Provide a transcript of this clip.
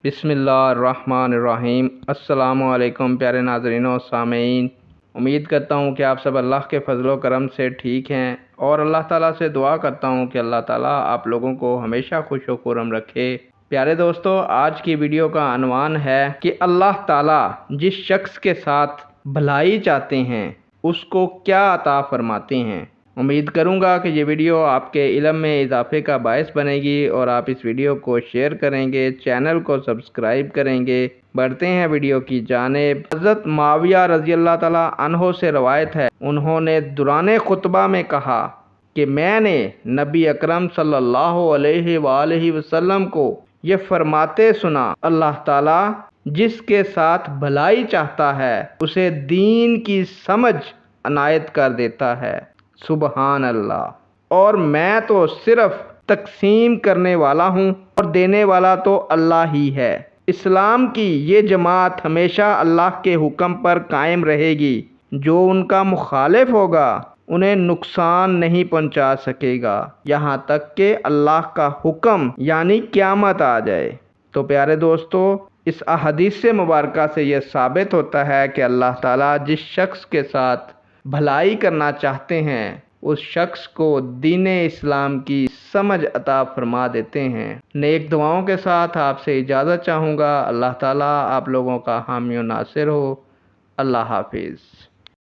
بسم اللہ الرحمن الرحیم۔ السلام علیکم پیارے ناظرین و سامعین، امید کرتا ہوں کہ آپ سب اللہ کے فضل و کرم سے ٹھیک ہیں، اور اللہ تعالیٰ سے دعا کرتا ہوں کہ اللہ تعالیٰ آپ لوگوں کو ہمیشہ خوش و خرم رکھے۔ پیارے دوستو، آج کی ویڈیو کا عنوان ہے کہ اللہ تعالیٰ جس شخص کے ساتھ بھلائی چاہتے ہیں اس کو کیا عطا فرماتے ہیں۔ امید کروں گا کہ یہ ویڈیو آپ کے علم میں اضافے کا باعث بنے گی، اور آپ اس ویڈیو کو شیئر کریں گے، چینل کو سبسکرائب کریں گے۔ بڑھتے ہیں ویڈیو کی جانب۔ حضرت معاویہ رضی اللہ تعالیٰ عنہ سے روایت ہے، انہوں نے دوران خطبہ میں کہا کہ میں نے نبی اکرم صلی اللہ علیہ وآلہ وسلم کو یہ فرماتے سنا، اللہ تعالیٰ جس کے ساتھ بھلائی چاہتا ہے اسے دین کی سمجھ عنایت کر دیتا ہے۔ سبحان اللہ۔ اور میں تو صرف تقسیم کرنے والا ہوں، اور دینے والا تو اللہ ہی ہے۔ اسلام کی یہ جماعت ہمیشہ اللہ کے حکم پر قائم رہے گی۔ جو ان کا مخالف ہوگا انہیں نقصان نہیں پہنچا سکے گا، یہاں تک کہ اللہ کا حکم یعنی قیامت آ جائے۔ تو پیارے دوستو، اس احادیث مبارکہ سے یہ ثابت ہوتا ہے کہ اللہ تعالیٰ جس شخص کے ساتھ بھلائی کرنا چاہتے ہیں اس شخص کو دین اسلام کی سمجھ عطا فرما دیتے ہیں۔ نیک دعاؤں کے ساتھ آپ سے اجازت چاہوں گا۔ اللہ تعالیٰ آپ لوگوں کا حامی و ناصر ہو۔ اللہ حافظ۔